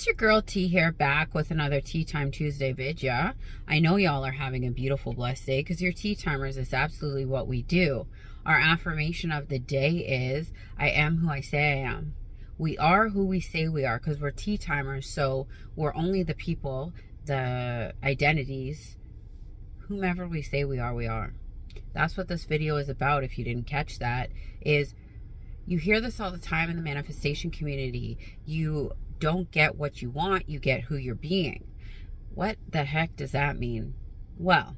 It's your girl T here, back with another Tea Time Tuesday video. I know y'all are having a beautiful, blessed day because you're tea timers. Is absolutely what we do. Our affirmation of the day is, I am who I say I am. We are who we say we are because we're tea timers, so we're only the people, the identities, whomever we say we are, we are. That's what this video is about. If you didn't catch that, is you hear this all the time in the manifestation community. You don't get what you want, you get who you're being. What the heck does that mean? Well,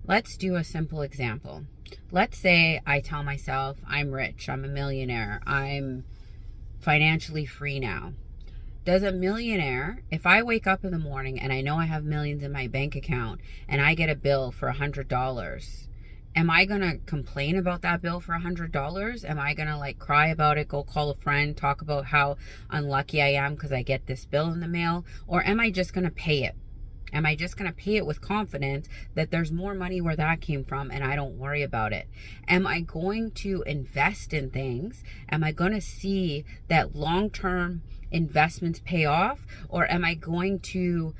let's do a simple example. Let's say I tell myself I'm rich, I'm a millionaire, I'm financially free now. Does a millionaire, if I wake up in the morning and I know I have millions in my bank account and I get a bill for $100, am I going to complain about that bill for $100? Am I going to like cry about it, go call a friend, talk about how unlucky I am because I get this bill in the mail? Or am I just going to pay it? Am I just going to pay it with confidence that there's more money where that came from and I don't worry about it? Am I going to invest in things? Am I going to see that long-term investments pay off? Or am I going to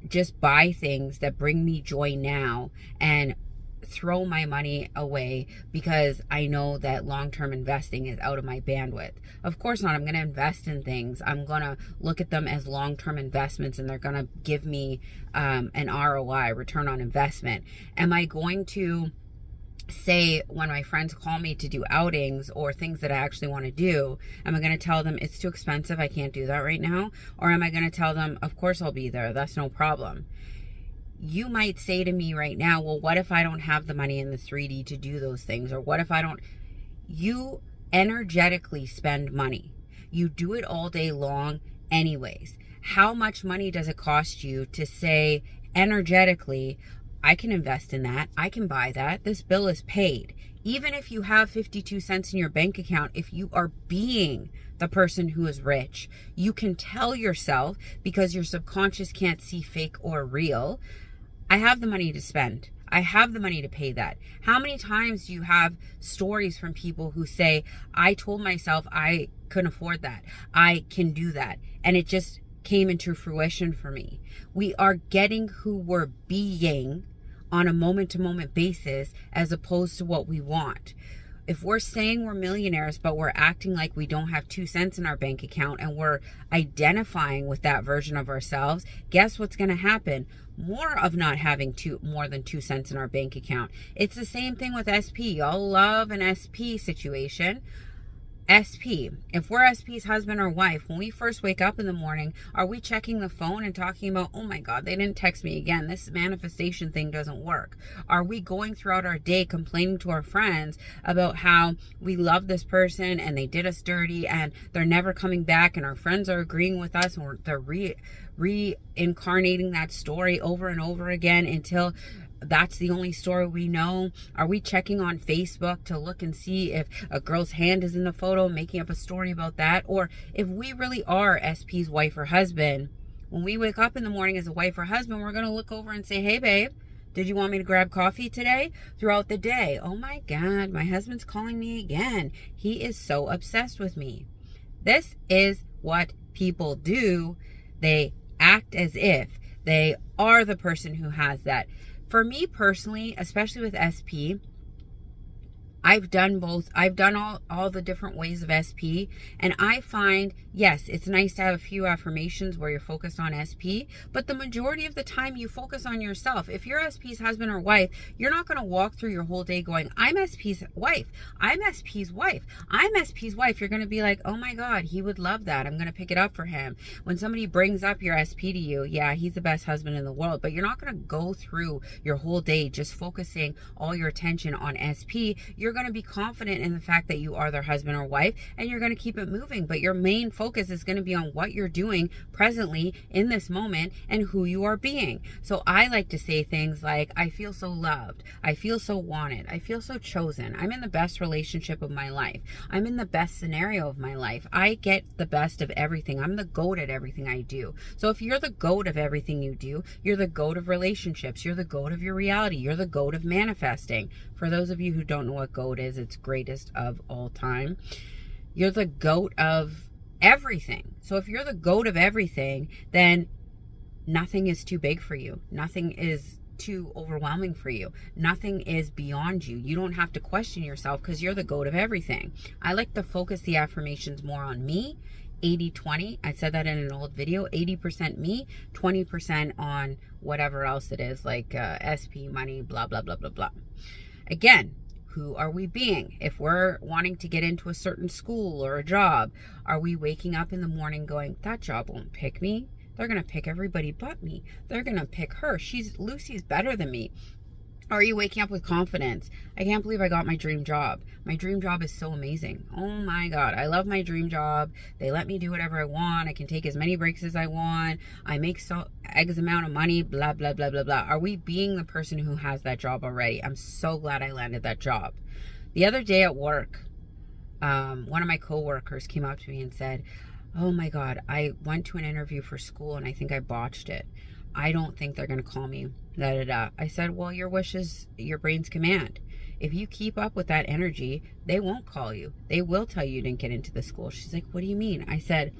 just buy things that bring me joy now and throw my money away because I know that long-term investing is out of my bandwidth? Of course not. I'm going to invest in things. I'm going to look at them as long-term investments and they're going to give me an ROI, return on investment. Am I going to say, when my friends call me to do outings or things that I actually want to do, am I going to tell them it's too expensive, I can't do that right now? Or am I going to tell them, of course I'll be there, that's no problem? You might say to me right now, well, what if I don't have the money in the 3D to do those things? Or what if I don't? You energetically spend money. You do it all day long anyways. How much money does it cost you to say energetically, I can invest in that, I can buy that, this bill is paid? Even if you have 52 cents in your bank account, if you are being the person who is rich, you can tell yourself, because your subconscious can't see fake or real, I have the money to spend. I have the money to pay that. How many times do you have stories from people who say, I told myself I couldn't afford that, I can do that, and it just came into fruition for me? We are getting who we're being on a moment-to-moment basis as opposed to what we want. If we're saying we're millionaires, but we're acting like we don't have 2 cents in our bank account and we're identifying with that version of ourselves, guess what's going to happen? More of not having more than 2 cents in our bank account. It's the same thing with SP. Y'all love an SP situation. SP, if we're SP's husband or wife, when we first wake up in the morning, are we checking the phone and talking about, oh my God, they didn't text me again, this manifestation thing doesn't work? Are we going throughout our day complaining to our friends about how we love this person and they did us dirty and they're never coming back, and our friends are agreeing with us and they're reincarnating that story over and over again until that's the only story we know? Are we checking on Facebook to look and see if a girl's hand is in the photo, making up a story about that? Or if we really are SP's wife or husband, when we wake up in the morning as a wife or husband, we're going to look over and say, hey babe, did you want me to grab coffee today? Throughout the day, oh my God, my husband's calling me again. He is so obsessed with me. This is what people do. They act as if they are the person who has that. For me personally, especially with SP, I've done both. I've done all the different ways of SP, and I find, yes, it's nice to have a few affirmations where you're focused on SP, but the majority of the time you focus on yourself. If you're SP's husband or wife, you're not going to walk through your whole day going, I'm SP's wife, I'm SP's wife, I'm SP's wife. You're going to be like, oh my God, he would love that, I'm going to pick it up for him. When somebody brings up your SP to you, yeah, he's the best husband in the world, but you're not going to go through your whole day just focusing all your attention on SP. You're going to be confident in the fact that you are their husband or wife, and you're going to keep it moving, but your main focus is going to be on what you're doing presently in this moment and who you are being. So I like to say things like, I feel so loved, I feel so wanted, I feel so chosen, I'm in the best relationship of my life, I'm in the best scenario of my life, I get the best of everything, I'm the GOAT at everything I do. So if you're the GOAT of everything you do, you're the GOAT of relationships, you're the GOAT of your reality, you're the GOAT of manifesting. For those of you who don't know what GOAT is, it's greatest of all time. You're the GOAT of everything. So if you're the GOAT of everything, then nothing is too big for you. Nothing is too overwhelming for you. Nothing is beyond you. You don't have to question yourself because you're the GOAT of everything. I like to focus the affirmations more on me. 80-20. I said that in an old video. 80% me, 20% on whatever else it is, like SP, money, blah, blah, blah, blah, blah. Again, who are we being? If we're wanting to get into a certain school or a job, are we waking up in the morning going, that job won't pick me? They're going to pick everybody but me. They're going to pick her. Lucy's better than me. Are you waking up with confidence? I can't believe I got my dream job. My dream job is so amazing. Oh my God. I love my dream job. They let me do whatever I want. I can take as many breaks as I want. I make X amount of money, blah, blah, blah, blah, blah. Are we being the person who has that job already? I'm so glad I landed that job. The other day at work, one of my coworkers came up to me and said, oh my God, I went to an interview for school and I think I botched it. I don't think they're going to call me. Da, da, da. I said, well, your wish is your brain's command. If you keep up with that energy, they won't call you. They will tell you didn't get into the school. She's like, what do you mean? I said,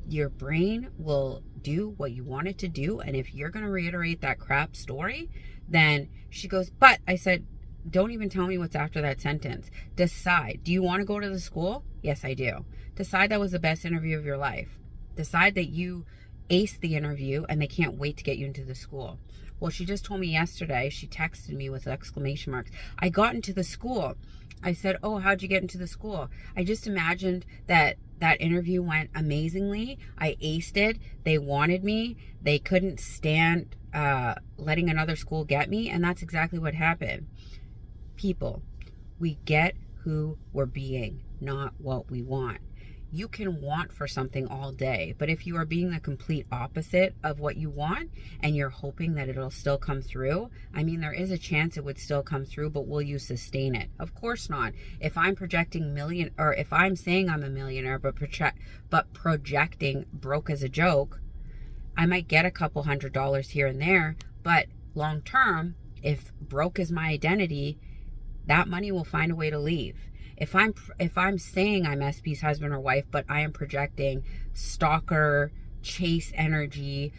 your brain will do what you want it to do. And if you're going to reiterate that crap story, then she goes, but I said, don't even tell me what's after that sentence. Decide. Do you want to go to the school? Yes, I do. Decide that was the best interview of your life. Decide that you aced the interview and they can't wait to get you into the school. Well, she just told me yesterday, she texted me with exclamation marks, I got into the school. I said, oh, how'd you get into the school? I just imagined that interview went amazingly. I aced it. They wanted me. They couldn't stand letting another school get me. And that's exactly what happened. People, we get who we're being, not what we want. You can want for something all day, but if you are being the complete opposite of what you want and you're hoping that it'll still come through, I mean, there is a chance it would still come through, but will you sustain it? Of course not. If I'm projecting or if I'm saying I'm a millionaire, but projecting broke as a joke, I might get a couple $100s here and there, but long term, if broke is my identity, that money will find a way to leave. If I'm saying I'm SP's husband or wife, but I am projecting stalker, chase energy,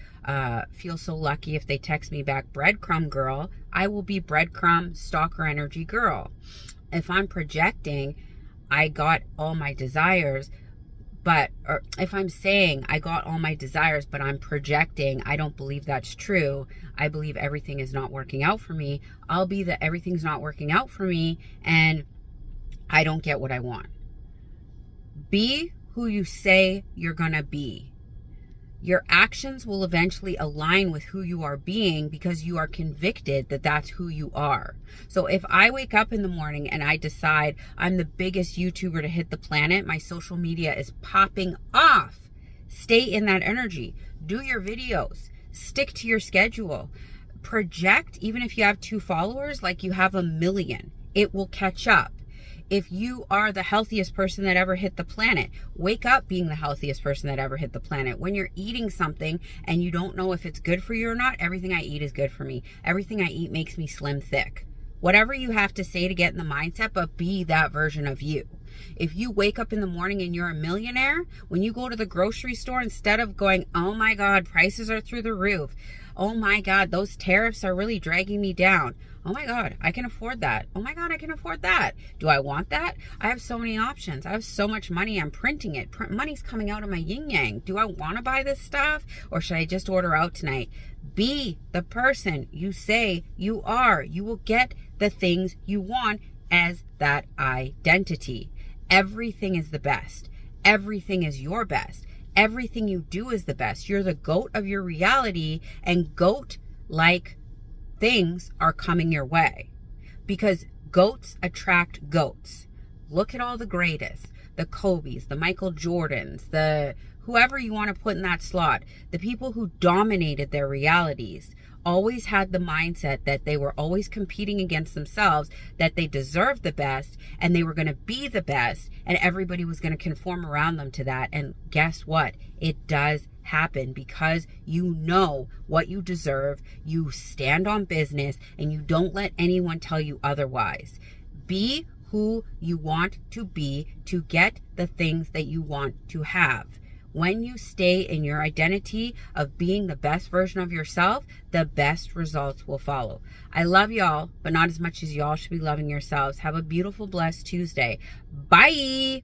feel so lucky if they text me back breadcrumb girl, I will be breadcrumb stalker energy girl. If I'm projecting I got all my desires, or if I'm saying I got all my desires, but I'm projecting I don't believe that's true, I believe everything is not working out for me, I'll be that everything's not working out for me and I don't get what I want. Be who you say you're gonna be. Your actions will eventually align with who you are being because you are convicted that that's who you are. So if I wake up in the morning and I decide I'm the biggest YouTuber to hit the planet, my social media is popping off. Stay in that energy. Do your videos. Stick to your schedule. Project, even if you have 2 followers, like you have 1 million. It will catch up. If you are the healthiest person that ever hit the planet, wake up being the healthiest person that ever hit the planet. When you're eating something and you don't know if it's good for you or not, everything I eat is good for me. Everything I eat makes me slim thick. Whatever you have to say to get in the mindset, but be that version of you. If you wake up in the morning and you're a millionaire, when you go to the grocery store, instead of going, oh my God, prices are through the roof. Oh my God, those tariffs are really dragging me down. Oh my God, I can afford that. Oh my God, I can afford that. Do I want that? I have so many options. I have so much money. I'm printing it. Money's coming out of my yin yang. Do I want to buy this stuff or should I just order out tonight? Be the person you say you are. You will get the things you want as that identity. Everything is the best. Everything is your best. Everything you do is the best. You're the GOAT of your reality, and GOAT-like things are coming your way because goats attract goats. Look at all the greatest, the Kobes, the Michael Jordans, the whoever you want to put in that slot. The people who dominated their realities always had the mindset that they were always competing against themselves, that they deserved the best and they were going to be the best and everybody was going to conform around them to that. And guess what? It does happen because you know what you deserve, you stand on business, and you don't let anyone tell you otherwise. Be who you want to be to get the things that you want to have. When you stay in your identity of being the best version of yourself, the best results will follow. I love y'all, but not as much as y'all should be loving yourselves. Have a beautiful, blessed Tuesday. Bye.